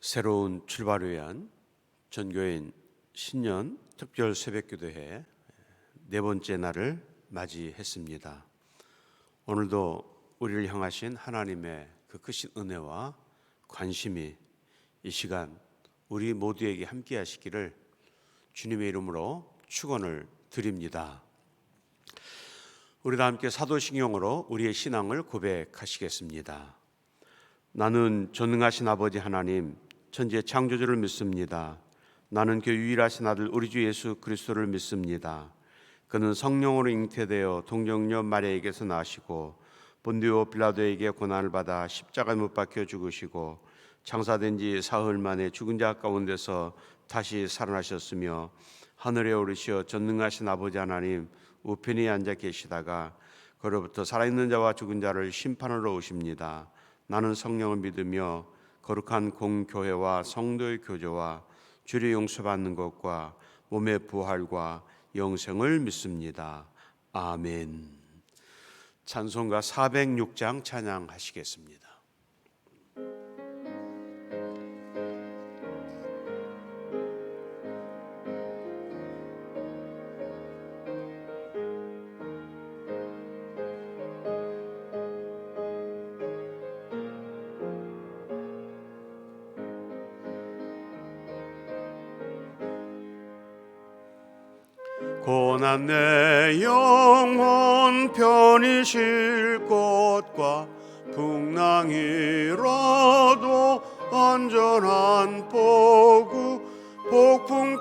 새로운 출발을 위한 전교인 신년 특별 새벽기도회 네 번째 날을 맞이했습니다. 오늘도 우리를 향하신 하나님의 그 크신 은혜와 관심이 이 시간 우리 모두에게 함께 하시기를 주님의 이름으로 축원을 드립니다. 우리 다 함께 사도신경으로 우리의 신앙을 고백하시겠습니다. 나는 전능하신 아버지 하나님 천지의 창조주를 믿습니다. 나는 그 유일하신 아들 우리 주 예수 그리스도를 믿습니다. 그는 성령으로 잉태되어 동정녀 마리아에게서 나시고 본디오 빌라도에게 고난을 받아 십자가에 못 박혀 죽으시고 장사된 지 사흘 만에 죽은 자 가운데서 다시 살아나셨으며 하늘에 오르시어 전능하신 아버지 하나님 우편에 앉아 계시다가 그로부터 살아있는 자와 죽은 자를 심판하러 오십니다. 나는 성령을 믿으며 거룩한 공교회와 성도의 교제와 죄를 용서받는 것과 몸의 부활과 영생을 믿습니다. 아멘. 찬송가 406장 찬양하시겠습니다. 고난 내 영혼 편히 쉴 곳과 풍랑이라도 안전한 포구 폭풍까지도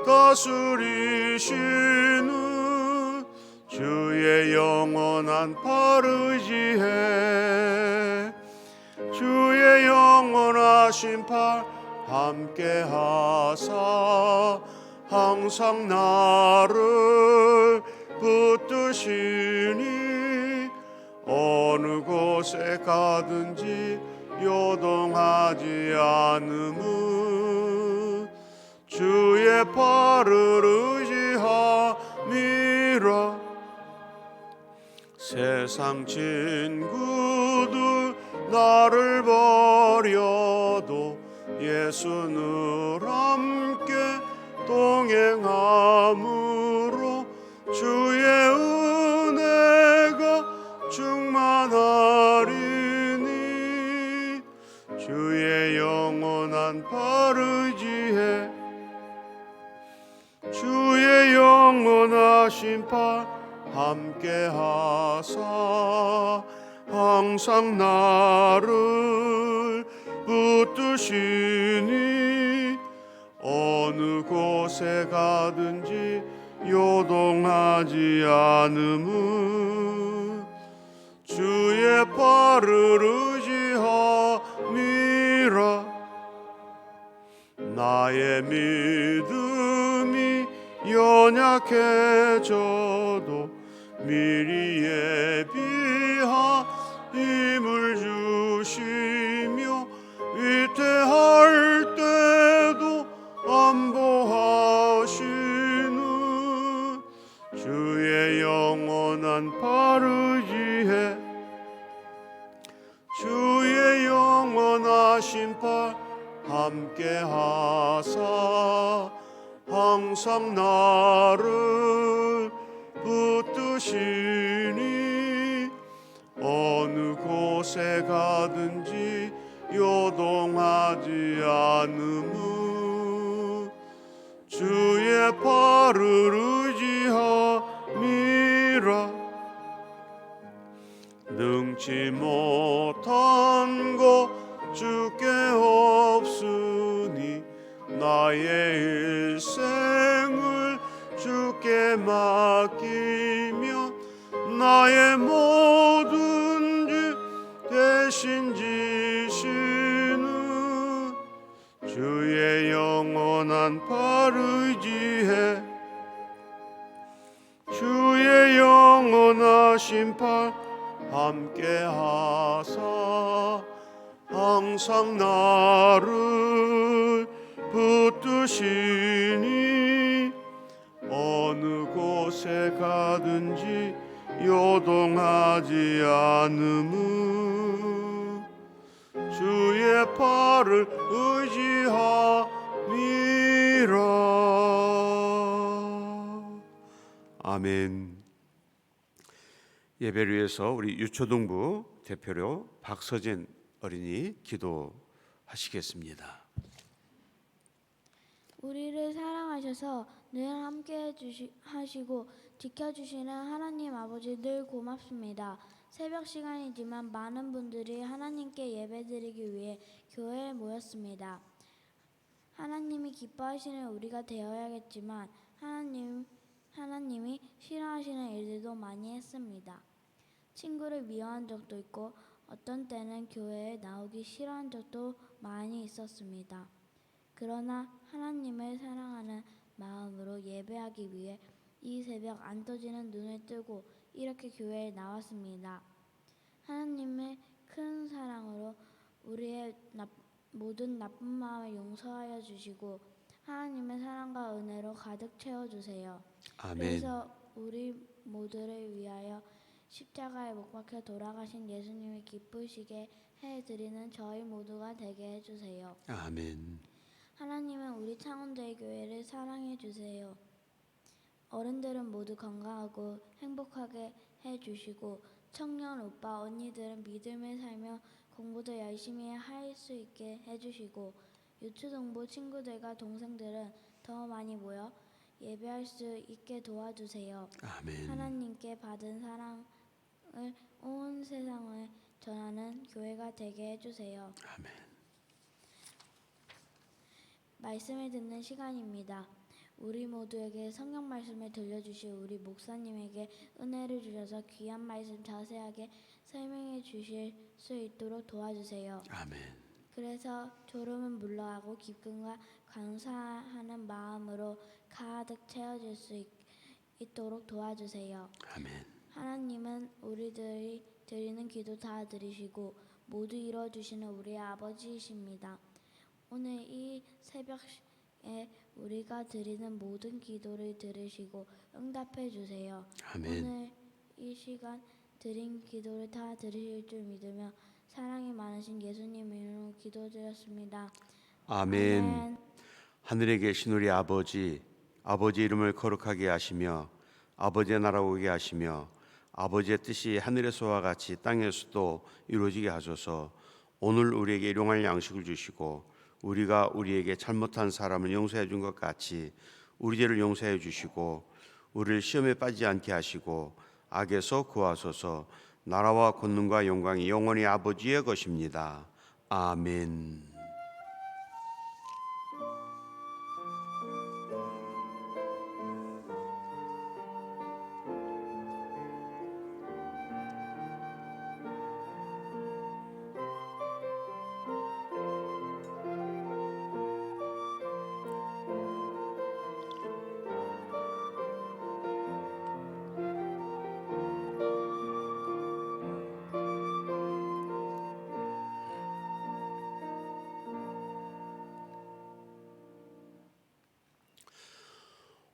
다스리시는 주의 영원한 팔 의지해 주의 영원하신 팔 함께 하사 항상 나를 붙드시니 어느 곳에 가든지 요동하지 않음은 주의 팔을 의지함이라. 세상 친구들 나를 버려도 예수는 함께 동행함으로 주의 은혜가 충만하리니 주의 영원한 팔 의지해 주의 영원하신 팔 함께 하사 항상 나를 붙드시니 어느 곳에 가든지 요동하지 않음은 주의 팔을 의지함이라. 나의 믿음이 연약해져도 미리 예비한 힘을 주시며 위태할 때도 안보하시는 주의 영원한 팔 의지해 주의 영원하신 팔 함께 하사 항상 나를 붙드시니 어느 곳에 가든지 요동하지 않음은 주의 팔을 의지함이라. 능치 못한 것 주께 없으니 나의 일생을 주께 맡기며 나의 모든 죄 대신 지시는 주의 영원한 팔 의지해 주의 영원하신 팔 함께 하사 항상 나를 붙드시니 어느 곳에 가든지 요동하지 않음은 주의 주의 팔을 의지함이라. 아멘. 예배를 위해서 우리 유초등부 대표로 박서진 어린이 기도하시겠습니다. 우리를 사랑하셔서 늘 함께 하시고 지켜주시는 하나님 아버지 늘 고맙습니다. 새벽 시간이지만 많은 분들이 하나님께 예배드리기 위해 교회에 모였습니다. 하나님이 기뻐하시는 우리가 되어야겠지만 하나님이 싫어하시는 일들도 많이 했습니다. 친구를 미워한 적도 있고 어떤 때는 교회에 나오기 싫어한 적도 많이 있었습니다. 그러나 하나님을 사랑하는 마음으로 예배하기 위해 이 새벽 안 떠지는 눈을 뜨고 이렇게 교회에 나왔습니다. 하나님의 큰 사랑으로 우리의 모든 나쁜 마음을 용서하여 주시고 하나님의 사랑과 은혜로 가득 채워주세요. 아멘. 그래서 우리 모두를 위하여 십자가에 못 박혀 돌아가신 예수님을 기쁘시게 해드리는 저희 모두가 되게 해주세요. 아멘. 하나님은 우리 창원대교회를 사랑해 주세요. 어른들은 모두 건강하고 행복하게 해주시고 청년 오빠 언니들은 믿음을 살며 공부도 열심히 할 수 있게 해주시고 유초등부 친구들과 동생들은 더 많이 모여 예배할 수 있게 도와주세요. 아멘. 하나님께 받은 사랑을 온 세상에 전하는 교회가 되게 해주세요. 아멘. 말씀을 듣는 시간입니다. 우리 모두에게 성경 말씀을 들려주실 우리 목사님에게 은혜를 주셔서 귀한 말씀 자세하게 설명해 주실 수 있도록 도와주세요. 아멘. 그래서 졸음은 물러가고 기쁨과 감사하는 마음으로 가득 채워질 수 있도록 도와주세요. 아멘. 하나님은 우리들이 드리는 기도 다 들으시고 모두 이루어주시는 우리의 아버지이십니다. 오늘 이 새벽에 우리가 드리는 모든 기도를 들으시고 응답해 주세요. 아멘. 오늘 이 시간 드린 기도를 다 들으실 줄 믿으며 사랑이 많으신 예수님 이름으로 기도드렸습니다. 아멘. 아멘. 하늘에 계신 우리 아버지 이름을 거룩하게 하시며 아버지의 나라 오게 하시며 아버지의 뜻이 하늘에서와 같이 땅에서도 이루어지게 하소서. 오늘 우리에게 일용할 양식을 주시고 우리가 우리에게 잘못한 사람을 용서해 준 것 같이 우리 죄를 용서해 주시고 우리를 시험에 빠지지 않게 하시고 악에서 구하소서. 나라와 권능과 영광이 영원히 아버지의 것입니다. 아멘.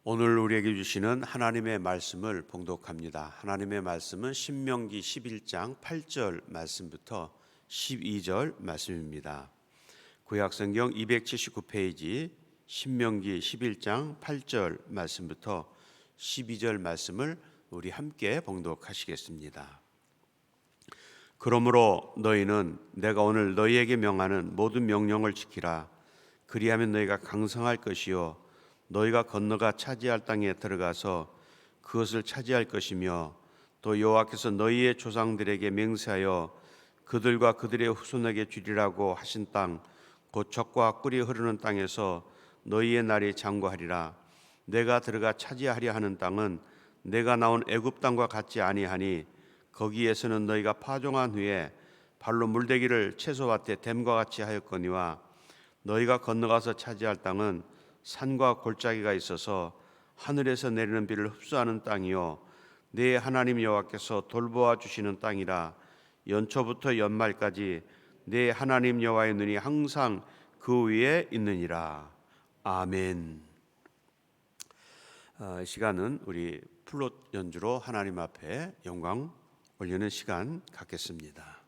오늘 우리에게 주시는 하나님의 말씀을 봉독합니다. 하나님의 말씀은 신명기 11장 8절 말씀부터 12절 말씀입니다. 구약성경 279페이지 신명기 11장 8절 말씀부터 12절 말씀을 우리 함께 봉독하시겠습니다. 그러므로 너희는 내가 오늘 너희에게 명하는 모든 명령을 지키라. 그리하면 너희가 강성할 것이요 너희가 건너가 차지할 땅에 들어가서 그것을 차지할 것이며 또 여호와께서 너희의 조상들에게 맹세하여 그들과 그들의 후손에게 주리라고 하신 땅 곧 젖과 꿀이 흐르는 땅에서 너희의 날이 장구하리라. 내가 들어가 차지하려 하는 땅은 내가 나온 애굽 땅과 같지 아니하니 거기에서는 너희가 파종한 후에 발로 물대기를 채소밭에 댐과 같이 하였거니와 너희가 건너가서 차지할 땅은 산과 골짜기가 있어서 하늘에서 내리는 비를 흡수하는 땅이요 내 하나님 여호와께서 돌보아 주시는 땅이라. 연초부터 연말까지 내 하나님 여호와의 눈이 항상 그 위에 있느니라. 아멘. 이 시간은 우리 플룻 연주로 하나님 앞에 영광 올리는 시간 갖겠습니다.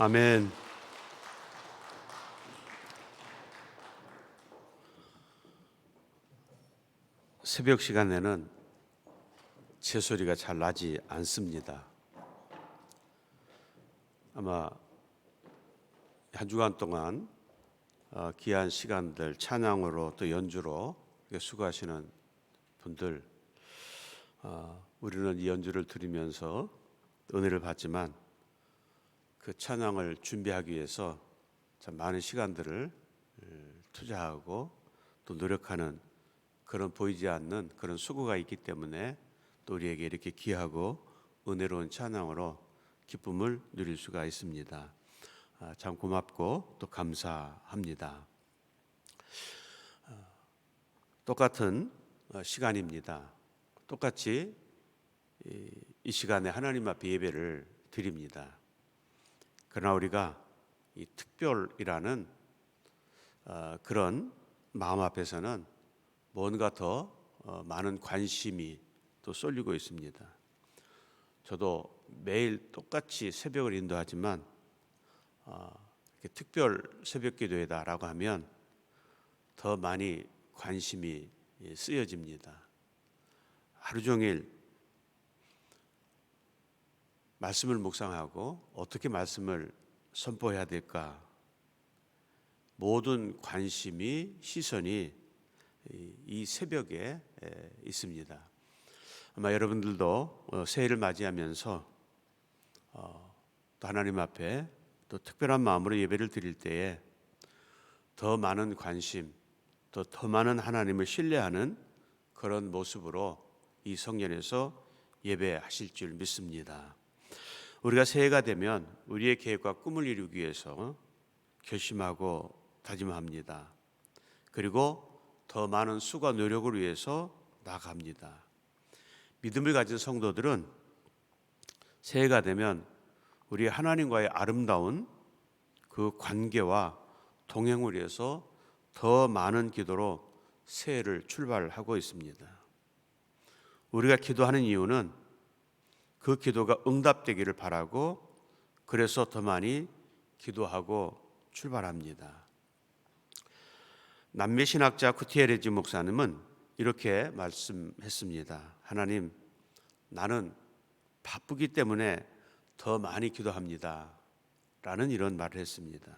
아멘. 새벽 시간에는 제 소리가 잘 나지 않습니다. 아마 한 주간 동안 귀한 시간들 찬양으로 또 연주로 수고하시는 분들, 우리는 이 연주를 들으면서 은혜를 받지만 그 찬양을 준비하기 위해서 참 많은 시간들을 투자하고 또 노력하는 그런 보이지 않는 그런 수고가 있기 때문에 또 우리에게 이렇게 귀하고 은혜로운 찬양으로 기쁨을 누릴 수가 있습니다. 참 고맙고 또 감사합니다. 똑같은 시간입니다. 똑같이 이 시간에 하나님 앞에 예배를 드립니다. 그러나 우리가 이 특별이라는 그런 마음 앞에서는 뭔가 더 많은 관심이 또 쏠리고 있습니다. 저도 매일 똑같이 새벽을 인도하지만 특별 새벽 기도회다라고 하면 더 많이 관심이 쓰여집니다. 하루 종일 말씀을 묵상하고 어떻게 말씀을 선포해야 될까? 모든 관심이 시선이 이 새벽에 있습니다. 아마 여러분들도 새해를 맞이하면서 또 하나님 앞에 또 특별한 마음으로 예배를 드릴 때에 더 많은 관심, 또 더 많은 하나님을 신뢰하는 그런 모습으로 이 성전에서 예배하실 줄 믿습니다. 우리가 새해가 되면 우리의 계획과 꿈을 이루기 위해서 결심하고 다짐합니다. 그리고 더 많은 수고와 노력을 위해서 나아갑니다. 믿음을 가진 성도들은 새해가 되면 우리 하나님과의 아름다운 그 관계와 동행을 위해서 더 많은 기도로 새해를 출발하고 있습니다. 우리가 기도하는 이유는 그 기도가 응답되기를 바라고 그래서 더 많이 기도하고 출발합니다. 남미 신학자 구티에레즈 목사님은 이렇게 말씀했습니다. 하나님, 나는 바쁘기 때문에 더 많이 기도합니다. 라는 이런 말을 했습니다.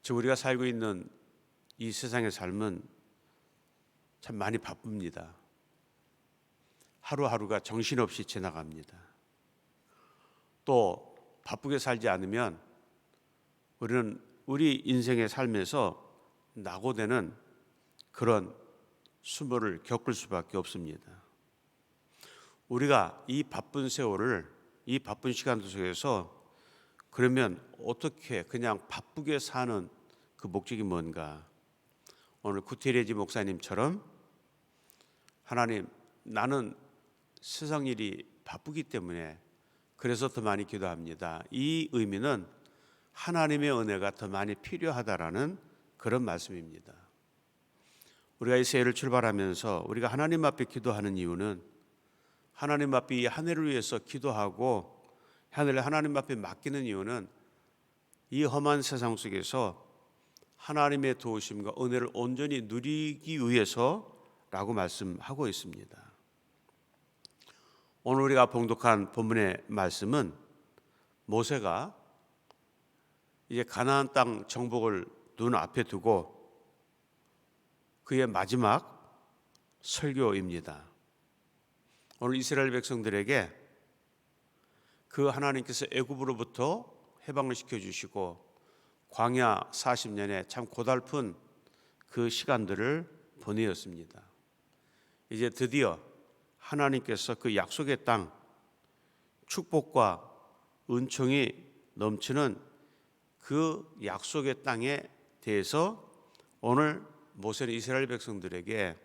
지금 우리가 살고 있는 이 세상의 삶은 참 많이 바쁩니다. 하루하루가 정신없이 지나갑니다. 또 바쁘게 살지 않으면 우리는 우리 인생의 삶에서 낙오되는 그런 수모를 겪을 수밖에 없습니다. 우리가 이 바쁜 세월을, 이 바쁜 시간 속에서 그러면 어떻게 그냥 바쁘게 사는 그 목적이 뭔가? 오늘 구티에레즈 목사님처럼 하나님, 나는 세상 일이 바쁘기 때문에 그래서 더 많이 기도합니다. 이 의미는 하나님의 은혜가 더 많이 필요하다라는 그런 말씀입니다. 우리가 이 새해를 출발하면서 우리가 하나님 앞에 기도하는 이유는 하나님 앞에 이 한 해를 위해서 기도하고 하늘에 하나님 앞에 맡기는 이유는 이 험한 세상 속에서 하나님의 도우심과 은혜를 온전히 누리기 위해서라고 말씀하고 있습니다. 오늘 우리가 봉독한 본문의 말씀은 모세가 이제 가나안 땅 정복을 눈앞에 두고 그의 마지막 설교입니다. 오늘 이스라엘 백성들에게 그 하나님께서 애굽으로부터 해방을 시켜주시고 광야 40년의 참 고달픈 그 시간들을 보내었습니다. 이제 드디어 하나님께서 그 약속의 땅, 축복과 은총이 넘치는 그 약속의 땅에 대해서 오늘 모세는 이스라엘 백성들에게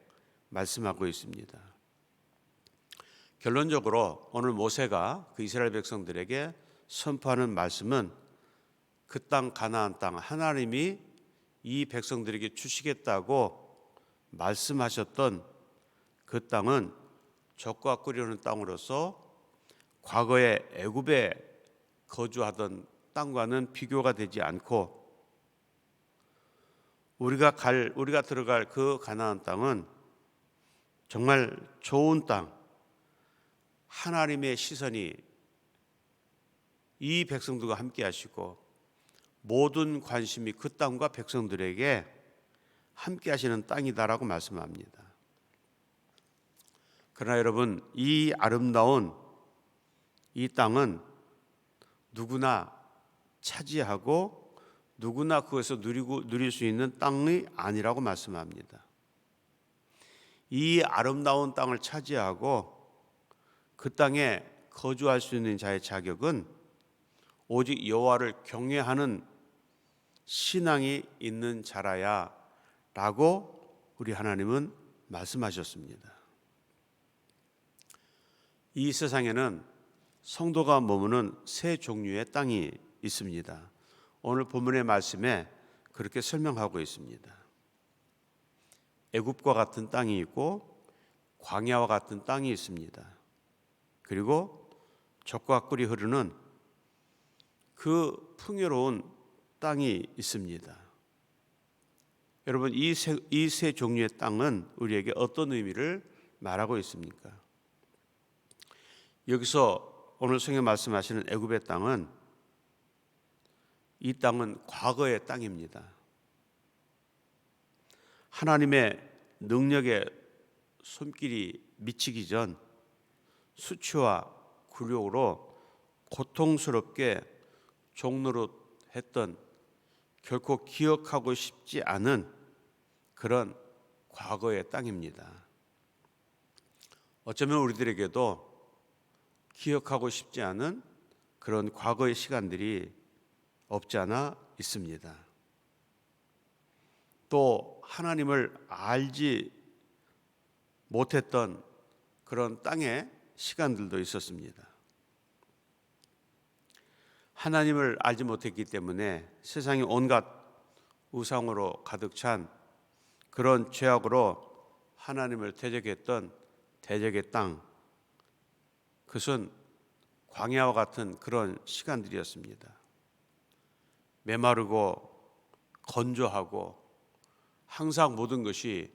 말씀하고 있습니다. 결론적으로 오늘 모세가 그 이스라엘 백성들에게 선포하는 말씀은 그 땅 가나안 땅 하나님이 이 백성들에게 주시겠다고 말씀하셨던 그 땅은 젖과 꿀이 흐르는 땅으로서 과거에 애굽에 거주하던 땅과는 비교가 되지 않고 우리가 들어갈 그 가나안 땅은 정말 좋은 땅, 하나님의 시선이 이 백성들과 함께 하시고 모든 관심이 그 땅과 백성들에게 함께 하시는 땅이다라고 말씀합니다. 그러나 여러분, 이 아름다운 이 땅은 누구나 차지하고 누구나 그것을 누릴 수 있는 땅이 아니라고 말씀합니다. 이 아름다운 땅을 차지하고 그 땅에 거주할 수 있는 자의 자격은 오직 여호와를 경외하는 신앙이 있는 자라야 라고 우리 하나님은 말씀하셨습니다. 이 세상에는 성도가 머무는 세 종류의 땅이 있습니다. 오늘 본문의 말씀에 그렇게 설명하고 있습니다. 애굽과 같은 땅이 있고 광야와 같은 땅이 있습니다. 그리고 젖과 꿀이 흐르는 그 풍요로운 땅이 있습니다. 여러분, 이 세 종류의 땅은 우리에게 어떤 의미를 말하고 있습니까? 여기서 오늘 성경 말씀하시는 애굽의 땅은 이 땅은 과거의 땅입니다. 하나님의 능력의 손길이 미치기 전 수치와 굴욕으로 고통스럽게 종노릇했던 결코 기억하고 싶지 않은 그런 과거의 땅입니다. 어쩌면 우리들에게도 기억하고 싶지 않은 그런 과거의 시간들이 없지 않아 있습니다. 또 하나님을 알지 못했던 그런 땅의 시간들도 있었습니다. 하나님을 알지 못했기 때문에 세상이 온갖 우상으로 가득 찬 그런 죄악으로 하나님을 대적했던 대적의 땅, 그것은 광야와 같은 그런 시간들이었습니다. 메마르고 건조하고 항상 모든 것이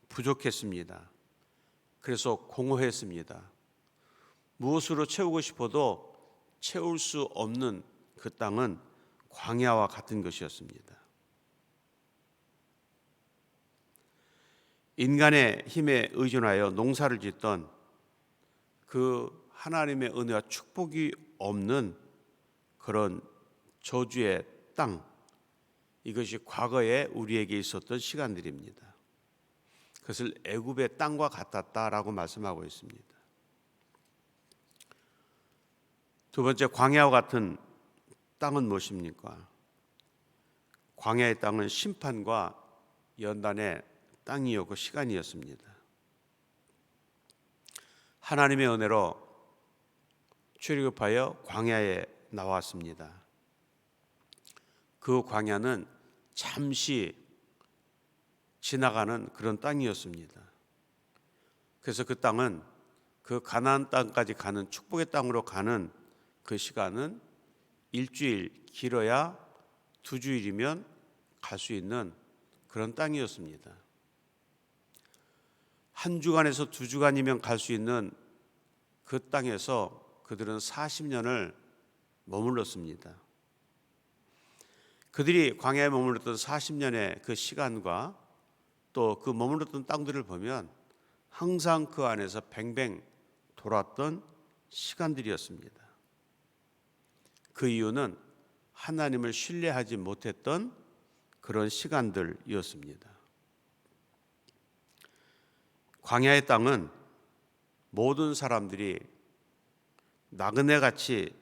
부족했습니다. 그래서 공허했습니다. 무엇으로 채우고 싶어도 채울 수 없는 그 땅은 광야와 같은 것이었습니다. 인간의 힘에 의존하여 농사를 짓던 그 하나님의 은혜와 축복이 없는 그런 저주의 땅, 이것이 과거에 우리에게 있었던 시간들입니다. 그것을 애굽의 땅과 같았다라고 말씀하고 있습니다. 두 번째, 광야와 같은 땅은 무엇입니까? 광야의 땅은 심판과 연단의 땅이었고 시간이었습니다. 하나님의 은혜로 출애굽하여 광야에 나왔습니다. 그 광야는 잠시 지나가는 그런 땅이었습니다. 그래서 그 땅은 그 가나안 땅까지 가는 축복의 땅으로 가는 그 시간은 일주일, 길어야 2주일이면 갈 수 있는 그런 땅이었습니다. 한 주간에서 2주간이면 갈 수 있는 그 땅에서 그들은 40년을 머물렀습니다. 그들이 광야에 머물렀던 40년의 그 시간과 또 그 머물렀던 땅들을 보면 항상 그 안에서 뱅뱅 돌았던 시간들이었습니다. 그 이유는 하나님을 신뢰하지 못했던 그런 시간들이었습니다. 광야의 땅은 모든 사람들이 나그네같이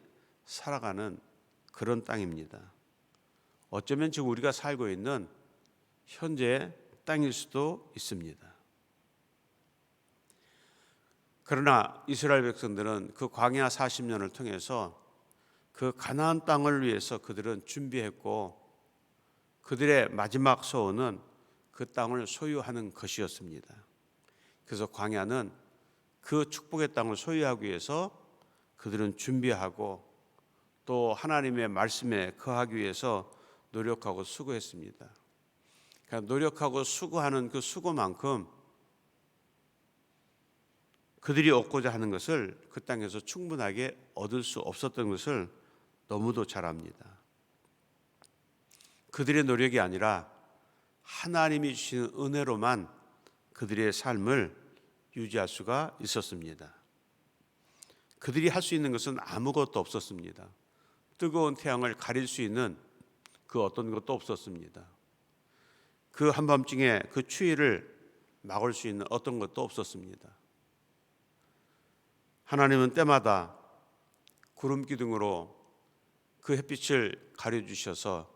살아가는 그런 땅입니다. 어쩌면 지금 우리가 살고 있는 현재의 땅일 수도 있습니다. 그러나 이스라엘 백성들은 그 광야 40년을 통해서 그 가나안 땅을 위해서 그들은 준비했고 그들의 마지막 소원은 그 땅을 소유하는 것이었습니다. 그래서 광야는 그 축복의 땅을 소유하기 위해서 그들은 준비하고 또 하나님의 말씀에 거하기 위해서 노력하고 수고했습니다. 그러니까 노력하고 수고하는 그 수고만큼 그들이 얻고자 하는 것을 그 땅에서 충분하게 얻을 수 없었던 것을 너무도 잘 압니다. 그들의 노력이 아니라 하나님이 주시는 은혜로만 그들의 삶을 유지할 수가 있었습니다. 그들이 할 수 있는 것은 아무것도 없었습니다. 뜨거운 태양을 가릴 수 있는 그 어떤 것도 없었습니다. 그 한밤중에 그 추위를 막을 수 있는 어떤 것도 없었습니다. 하나님은 때마다 구름 기둥으로 그 햇빛을 가려주셔서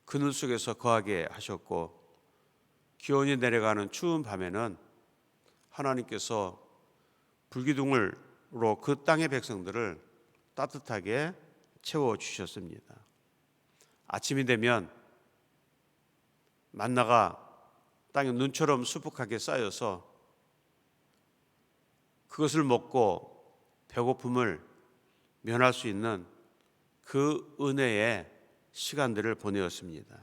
그늘 속에서 거하게 하셨고, 기온이 내려가는 추운 밤에는 하나님께서 불기둥으로 그 땅의 백성들을 따뜻하게 채워주셨습니다. 아침이 되면 만나가 땅에 눈처럼 수북하게 쌓여서 그것을 먹고 배고픔을 면할 수 있는 그 은혜의 시간들을 보내었습니다.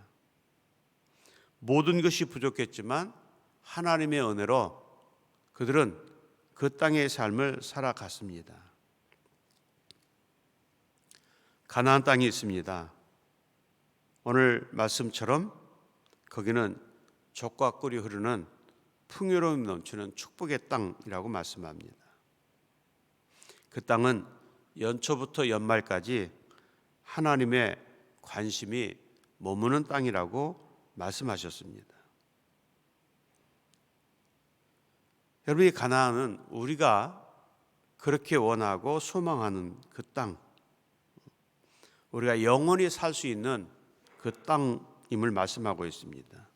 모든 것이 부족했지만 하나님의 은혜로 그들은 그 땅의 삶을 살아갔습니다. 가나안 땅이 있습니다. 오늘 말씀처럼 거기는 젖과 꿀이 흐르는 풍요로움 넘치는 축복의 땅이라고 말씀합니다. 그 땅은 연초부터 연말까지 하나님의 관심이 머무는 땅이라고 말씀하셨습니다. 여러분, 이 가나안은 우리가 그렇게 원하고 소망하는 그 땅, 우리가 영원히 살 수 있는 그 땅임을 말씀하고 있습니다.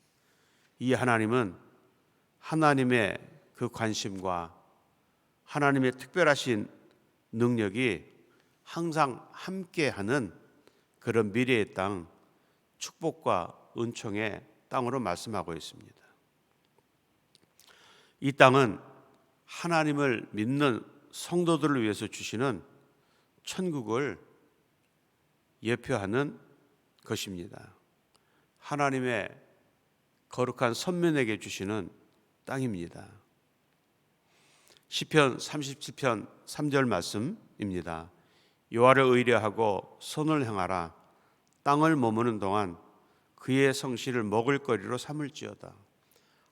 이 하나님은 하나님의 그 관심과 하나님의 특별하신 능력이 항상 함께하는 그런 미래의 땅, 축복과 은총의 땅으로 말씀하고 있습니다. 이 땅은 하나님을 믿는 성도들을 위해서 주시는 천국을 예표하는 것입니다. 하나님의 거룩한 선민에게 주시는 땅입니다. 시편 37편 3절 말씀입니다. 여호와를 의뢰하고 선을 행하라. 땅을 머무는 동안 그의 성실을 먹을거리로 삼을지어다.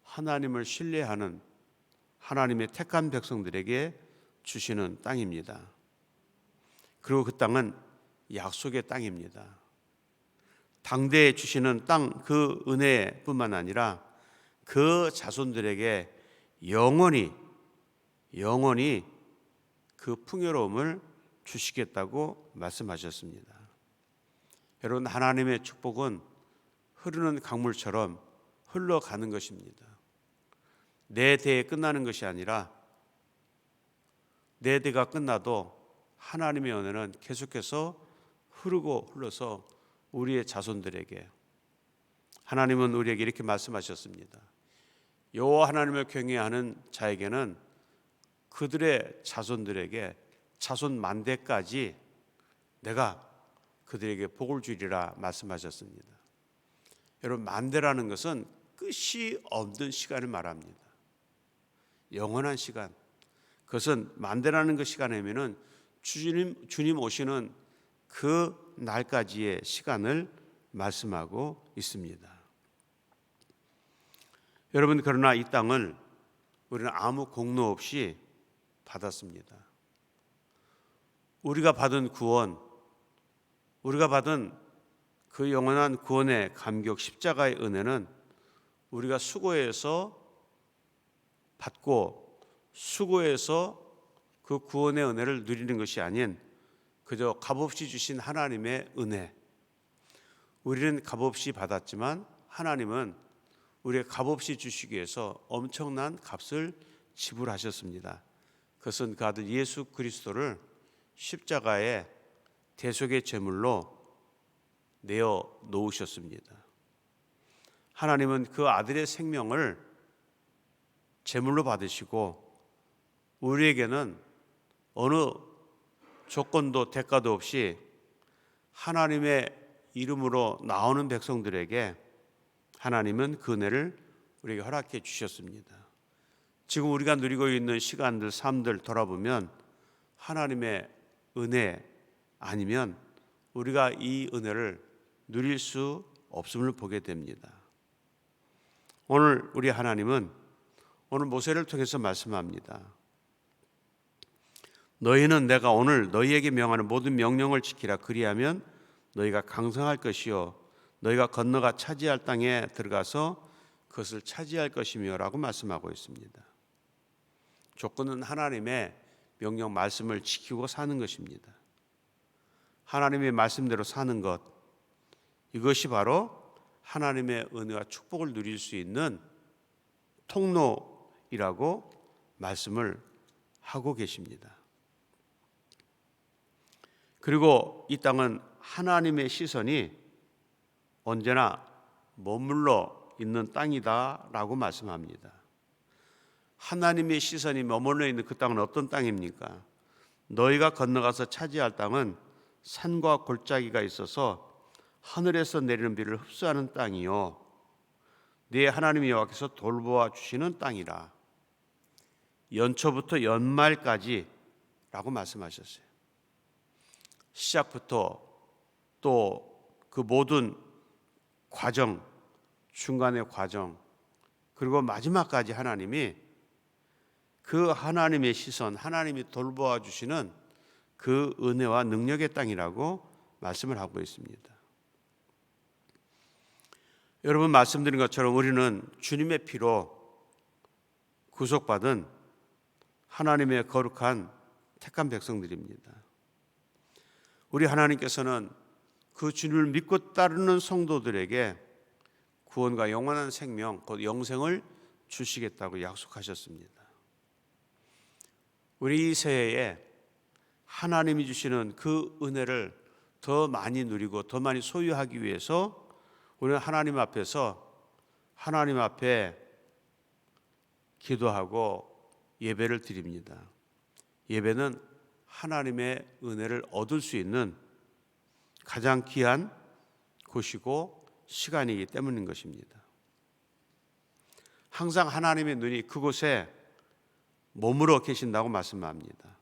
하나님을 신뢰하는 하나님의 택한 백성들에게 주시는 땅입니다. 그리고 그 땅은 약속의 땅입니다. 당대에 주시는 땅, 그 은혜뿐만 아니라 그 자손들에게 영원히 그 풍요로움을 주시겠다고 말씀하셨습니다. 여러분, 하나님의 축복은 흐르는 강물처럼 흘러가는 것입니다. 내 대에 끝나는 것이 아니라 내 대가 끝나도 하나님의 은혜는 계속해서 흐르고 흘러서 우리의 자손들에게, 하나님은 우리에게 이렇게 말씀하셨습니다. 여호와 하나님을 경외하는 자에게는 그들의 자손들에게 자손 만대까지 내가 그들에게 복을 주리라 말씀하셨습니다. 여러분, 만대라는 것은 끝이 없는 시간을 말합니다. 영원한 시간. 그것은 만대라는 그 시간이면은 주님 오시는 그 날까지의 시간을 말씀하고 있습니다. 여러분, 그러나 이 땅을 우리는 아무 공로 없이 받았습니다. 우리가 받은 구원, 우리가 받은 그 영원한 구원의 감격, 십자가의 은혜는 우리가 수고해서 받고 수고해서 그 구원의 은혜를 누리는 것이 아닌 그저 값없이 주신 하나님의 은혜. 우리는 값없이 받았지만 하나님은 우리의 값없이 주시기 위해서 엄청난 값을 지불하셨습니다. 그것은 그 아들 예수 그리스도를 십자가의 대속의 제물로 내어 놓으셨습니다. 하나님은 그 아들의 생명을 제물로 받으시고 우리에게는 어느 조건도 대가도 없이 하나님의 이름으로 나오는 백성들에게 하나님은 그 은혜를 우리에게 허락해 주셨습니다. 지금 우리가 누리고 있는 시간들, 삶들 돌아보면 하나님의 은혜 아니면 우리가 이 은혜를 누릴 수 없음을 보게 됩니다. 오늘 우리 하나님은 오늘 모세를 통해서 말씀합니다. 너희는 내가 오늘 너희에게 명하는 모든 명령을 지키라. 그리하면 너희가 강성할 것이요 너희가 건너가 차지할 땅에 들어가서 그것을 차지할 것이며 라고 말씀하고 있습니다. 조건은 하나님의 명령 말씀을 지키고 사는 것입니다. 하나님의 말씀대로 사는 것, 이것이 바로 하나님의 은혜와 축복을 누릴 수 있는 통로이라고 말씀을 하고 계십니다. 그리고 이 땅은 하나님의 시선이 언제나 머물러 있는 땅이다라고 말씀합니다. 하나님의 시선이 머물러 있는 그 땅은 어떤 땅입니까? 너희가 건너가서 차지할 땅은 산과 골짜기가 있어서 하늘에서 내리는 비를 흡수하는 땅이요 네 하나님 여호와께서 돌보아 주시는 땅이라. 연초부터 연말까지 라고 말씀하셨어요. 시작부터 또 그 모든 과정, 중간의 과정, 그리고 마지막까지 하나님이 그 하나님의 시선, 하나님이 돌보아 주시는 그 은혜와 능력의 땅이라고 말씀을 하고 있습니다. 여러분, 말씀드린 것처럼 우리는 주님의 피로 구속받은 하나님의 거룩한 택한 백성들입니다. 우리 하나님께서는 그 주님을 믿고 따르는 성도들에게 구원과 영원한 생명, 곧 영생을 주시겠다고 약속하셨습니다. 우리 이 새해에 하나님이 주시는 그 은혜를 더 많이 누리고 더 많이 소유하기 위해서 우리는 하나님 앞에서 하나님 앞에 기도하고 예배를 드립니다. 예배는 하나님의 은혜를 얻을 수 있는 가장 귀한 곳이고 시간이기 때문인 것입니다. 항상 하나님의 눈이 그곳에 머물러 계신다고 말씀합니다.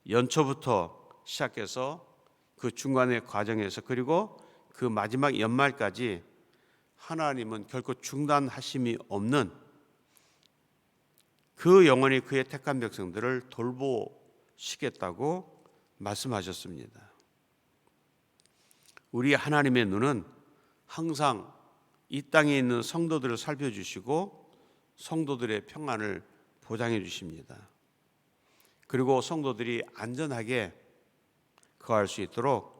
연초부터 시작해서 그 중간의 과정에서 그리고 그 마지막 연말까지 하나님은 결코 중단하심이 없는 그 영원히 그의 택한 백성들을 돌보시겠다고 말씀하셨습니다. 우리 하나님의 눈은 항상 이 땅에 있는 성도들을 살펴주시고 성도들의 평안을 보장해 주십니다. 그리고 성도들이 안전하게 거할 수 있도록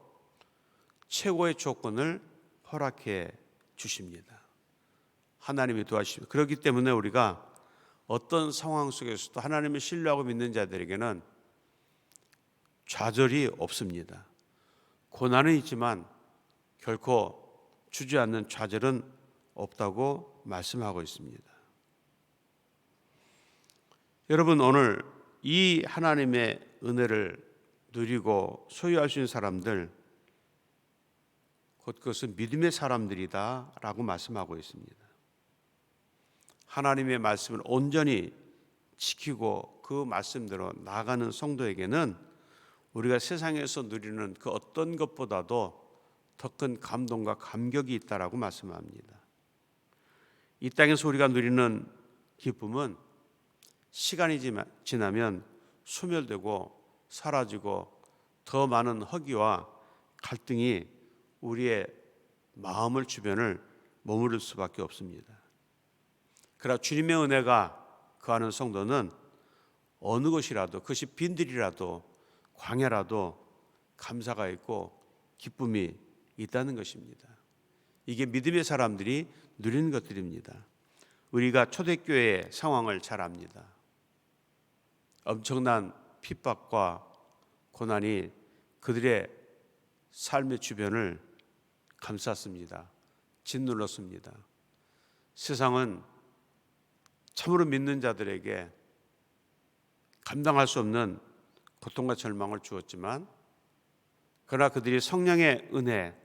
최고의 조건을 허락해 주십니다. 하나님이 도와주십니다. 그렇기 때문에 우리가 어떤 상황 속에서도 하나님을 신뢰하고 믿는 자들에게는 좌절이 없습니다. 고난은 있지만 결코 주저앉는 좌절은 없다고 말씀하고 있습니다. 여러분, 오늘 이 하나님의 은혜를 누리고 소유할 수 있는 사람들, 곧 그것은 믿음의 사람들이다 라고 말씀하고 있습니다. 하나님의 말씀을 온전히 지키고 그 말씀대로 나아가는 성도에게는 우리가 세상에서 누리는 그 어떤 것보다도 더 큰 감동과 감격이 있다라고 말씀합니다. 이 땅에서 우리가 누리는 기쁨은 시간이 지나면 소멸되고 사라지고 더 많은 허기와 갈등이 우리의 마음을 주변을 머무를 수밖에 없습니다. 그러나 주님의 은혜가 거하는 성도는 어느 것이라도, 그것이 빈들이라도 광야라도 감사가 있고 기쁨이 있다는 것입니다. 이게 믿음의 사람들이 누리는 것들입니다. 우리가 초대교회의 상황을 잘 압니다. 엄청난 핍박과 고난이 그들의 삶의 주변을 감쌌습니다. 짓눌렀습니다. 세상은 참으로 믿는 자들에게 감당할 수 없는 고통과 절망을 주었지만 그러나 그들이 성령의 은혜,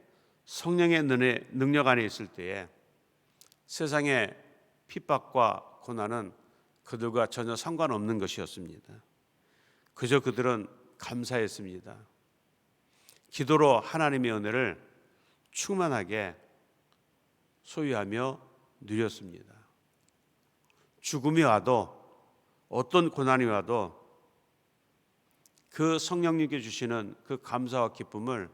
성령의 능력 안에 있을 때에 세상의 핍박과 고난은 그들과 전혀 상관없는 것이었습니다. 그저 그들은 감사했습니다. 기도로 하나님의 은혜를 충만하게 소유하며 누렸습니다. 죽음이 와도 어떤 고난이 와도 그 성령님께 주시는 그 감사와 기쁨을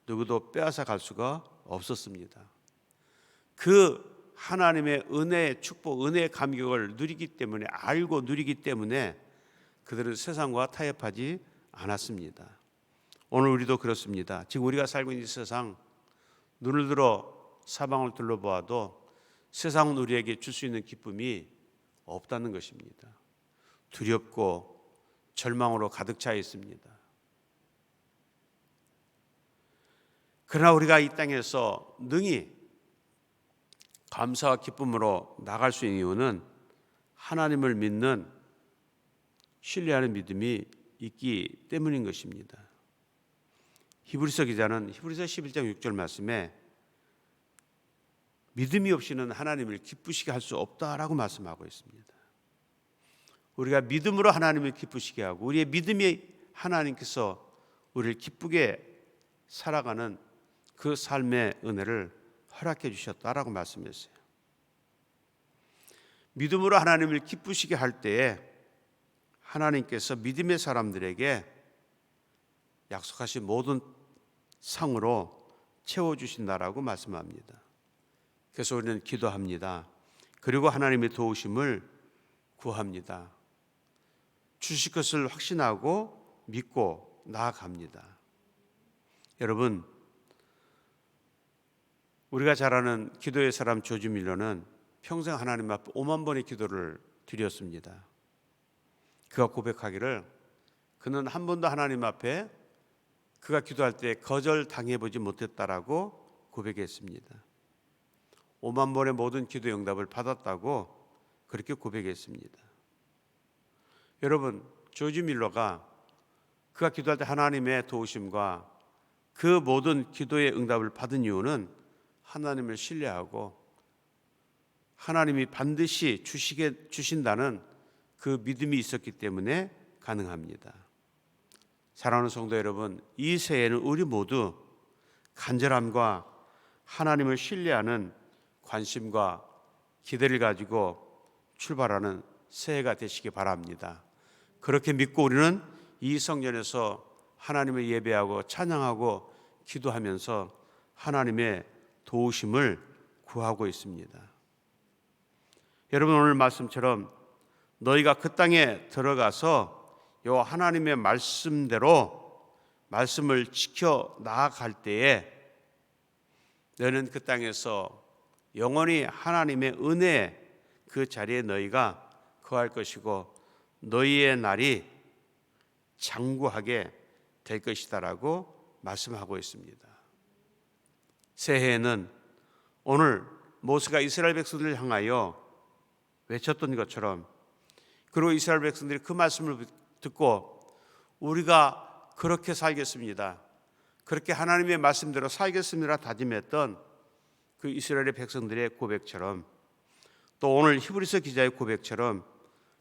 누구도 빼앗아 갈 수가 없었습니다. 그 하나님의 은혜의 축복, 은혜의 감격을 누리기 때문에, 알고 누리기 때문에 그들은 세상과 타협하지 않았습니다. 오늘 우리도 그렇습니다. 지금 우리가 살고 있는 이 세상, 눈을 들어 사방을 둘러보아도 세상은 우리에게 줄 수 있는 기쁨이 없다는 것입니다. 두렵고 절망으로 가득 차 있습니다. 그러나 우리가 이 땅에서 능히 감사와 기쁨으로 나갈 수 있는 이유는 하나님을 믿는, 신뢰하는 믿음이 있기 때문인 것입니다. 히브리서 기자는 히브리서 11장 6절 말씀에 믿음이 없이는 하나님을 기쁘시게 할 수 없다라고 말씀하고 있습니다. 우리가 믿음으로 하나님을 기쁘시게 하고 우리의 믿음이 하나님께서 우리를 기쁘게 살아가는 그 삶의 은혜를 허락해 주셨다라고 말씀했어요. 믿음으로 하나님을 기쁘시게 할 때에 하나님께서 믿음의 사람들에게 약속하신 모든 상으로 채워주신다라고 말씀합니다. 그래서 우리는 기도합니다. 그리고 하나님의 도우심을 구합니다. 주실 것을 확신하고 믿고 나아갑니다. 여러분, 우리가 잘 아는 기도의 사람 조지 밀러는 평생 하나님 앞에 5만 번의 기도를 드렸습니다. 그가 고백하기를 그는 한 번도 하나님 앞에 그가 기도할 때 거절당해보지 못했다라고 고백했습니다. 5만 번의 모든 기도 응답을 받았다고 그렇게 고백했습니다. 여러분, 조지 밀러가 그가 기도할 때 하나님의 도우심과 그 모든 기도의 응답을 받은 이유는 하나님을 신뢰하고 하나님이 반드시 주신다는 그 믿음이 있었기 때문에 가능합니다. 사랑하는 성도 여러분, 이 새해에는 우리 모두 간절함과 하나님을 신뢰하는 관심과 기대를 가지고 출발하는 새해가 되시기 바랍니다. 그렇게 믿고 우리는 이 성전에서 하나님을 예배하고 찬양하고 기도하면서 하나님의 도우심을 구하고 있습니다. 여러분, 오늘 말씀처럼 너희가 그 땅에 들어가서 요 하나님의 말씀대로 말씀을 지켜 나아갈 때에 너희는 그 땅에서 영원히 하나님의 은혜 그 자리에 너희가 거할 것이고 너희의 날이 장구하게 될 것이다라고 말씀하고 있습니다. 새해에는 오늘 모세가 이스라엘 백성들을 향하여 외쳤던 것처럼, 그리고 이스라엘 백성들이 그 말씀을 듣고 우리가 그렇게 살겠습니다, 그렇게 하나님의 말씀대로 살겠습니다 다짐했던 그 이스라엘의 백성들의 고백처럼, 또 오늘 히브리서 기자의 고백처럼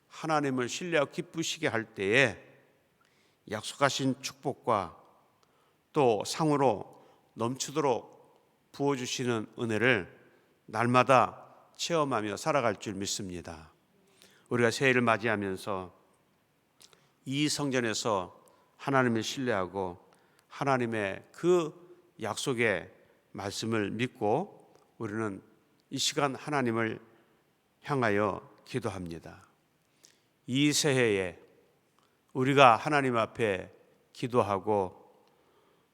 하나님을 신뢰하고 기쁘시게 할 때에 약속하신 축복과 또 상으로 넘치도록 부어주시는 은혜를 날마다 체험하며 살아갈 줄 믿습니다. 우리가 새해를 맞이하면서 이 성전에서 하나님을 신뢰하고 하나님의 그 약속의 말씀을 믿고 우리는 이 시간 하나님을 향하여 기도합니다. 이 새해에 우리가 하나님 앞에 기도하고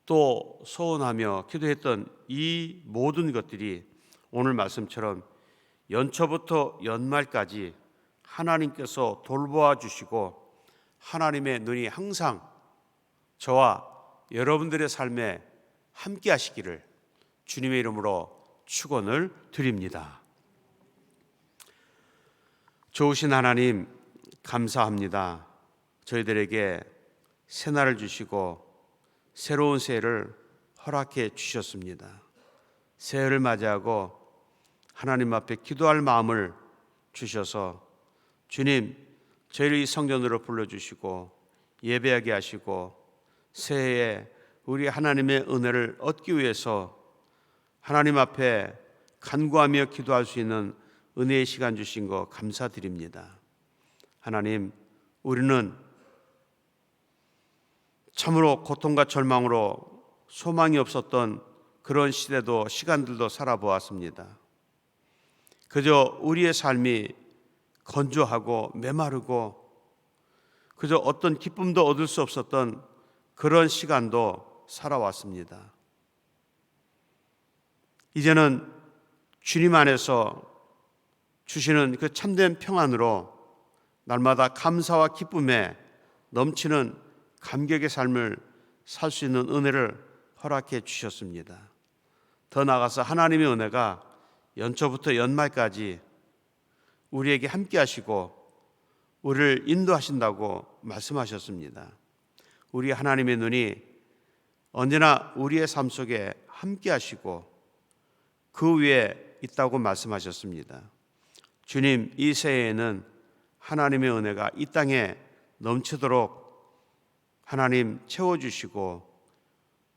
또 소원하며 기도했던 이 모든 것들이 오늘 말씀처럼 연초부터 연말까지 하나님께서 돌보아 주시고 하나님의 눈이 항상 저와 여러분들의 삶에 함께 하시기를 주님의 이름으로 축원을 드립니다. 좋으신 하나님, 감사합니다. 저희들에게 새날을 주시고 새로운 새해를 허락해 주셨습니다. 새해를 맞이하고 하나님 앞에 기도할 마음을 주셔서 주님, 저희를 이 성전으로 불러주시고 예배하게 하시고 새해에 우리 하나님의 은혜를 얻기 위해서 하나님 앞에 간구하며 기도할 수 있는 은혜의 시간 주신 거 감사드립니다. 하나님, 우리는 참으로 고통과 절망으로 소망이 없었던 그런 시대도 시간들도 살아보았습니다. 그저 우리의 삶이 건조하고 메마르고 그저 어떤 기쁨도 얻을 수 없었던 그런 시간도 살아왔습니다. 이제는 주님 안에서 주시는 그 참된 평안으로 날마다 감사와 기쁨에 넘치는 감격의 삶을 살 수 있는 은혜를 허락해 주셨습니다. 더 나아가서 하나님의 은혜가 연초부터 연말까지 우리에게 함께 하시고 우리를 인도하신다고 말씀하셨습니다. 우리 하나님의 눈이 언제나 우리의 삶 속에 함께 하시고 그 위에 있다고 말씀하셨습니다. 주님, 이 새해에는 하나님의 은혜가 이 땅에 넘치도록 하나님 채워주시고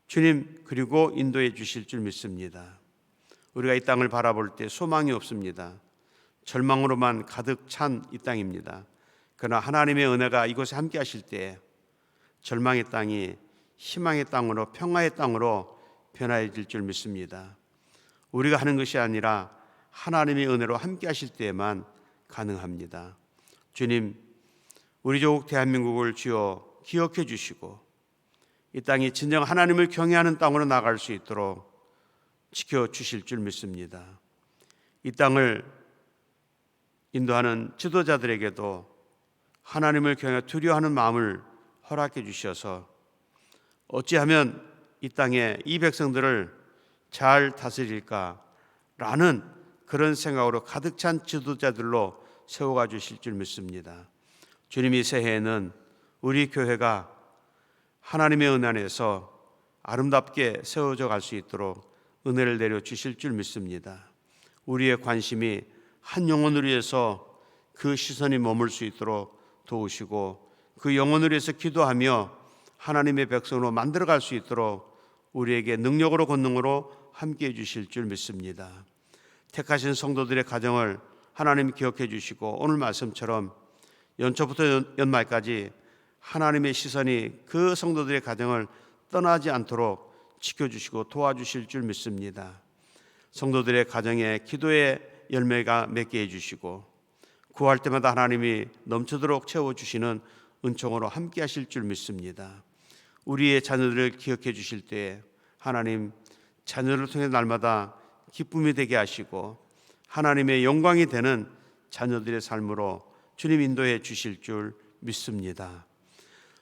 주님 그리고 인도해 주실 줄 믿습니다. 우리가 이 땅을 바라볼 때 소망이 없습니다. 절망으로만 가득 찬 이 땅입니다. 그러나 하나님의 은혜가 이곳에 함께 하실 때 절망의 땅이 희망의 땅으로 평화의 땅으로 변화해질 줄 믿습니다. 우리가 하는 것이 아니라 하나님의 은혜로 함께 하실 때에만 가능합니다. 주님, 우리 조국 대한민국을 주여 기억해 주시고 이 땅이 진정 하나님을 경외하는 땅으로 나갈 수 있도록 지켜주실 줄 믿습니다. 이 땅을 인도하는 지도자들에게도 하나님을 경외 두려워하는 마음을 허락해 주셔서 어찌하면 이 땅에 이 백성들을 잘 다스릴까라는 그런 생각으로 가득 찬 지도자들로 세워가 주실 줄 믿습니다. 주님이 새해에는 우리 교회가 하나님의 은혜 안에서 아름답게 세워져 갈 수 있도록 은혜를 내려 주실 줄 믿습니다. 우리의 관심이 한 영혼을 위해서 그 시선이 머물 수 있도록 도우시고 그 영혼을 위해서 기도하며 하나님의 백성으로 만들어갈 수 있도록 우리에게 능력으로 권능으로 함께해 주실 줄 믿습니다. 택하신 성도들의 가정을 하나님 기억해 주시고 오늘 말씀처럼 연초부터 연말까지 하나님의 시선이 그 성도들의 가정을 떠나지 않도록 지켜주시고 도와주실 줄 믿습니다. 성도들의 가정에 기도의 열매가 맺게 해주시고 구할 때마다 하나님이 넘치도록 채워주시는 은총으로 함께 하실 줄 믿습니다. 우리의 자녀들을 기억해 주실 때 하나님 자녀를 통해 날마다 기쁨이 되게 하시고 하나님의 영광이 되는 자녀들의 삶으로 주님 인도해 주실 줄 믿습니다.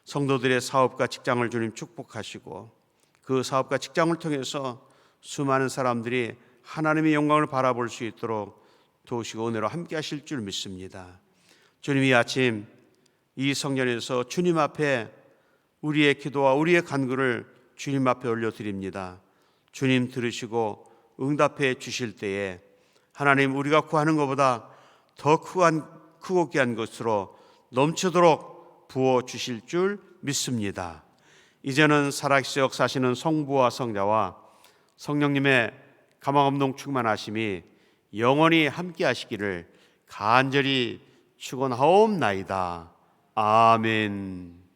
성도들의 사업과 직장을 주님 축복하시고 그 사업과 직장을 통해서 수많은 사람들이 하나님의 영광을 바라볼 수 있도록 도우시고 은혜로 함께 하실 줄 믿습니다. 주님, 이 아침 이 성전에서 주님 앞에 우리의 기도와 우리의 간구를 주님 앞에 올려드립니다. 주님 들으시고 응답해 주실 때에 하나님 우리가 구하는 것보다 더 크고 귀한 것으로 넘치도록 부어 주실 줄 믿습니다. 이제는 살아계시 역사하시는 성부와 성자와 성령님의 가망없는 충만하심이 영원히 함께 하시기를 간절히 축원하옵나이다. 아멘.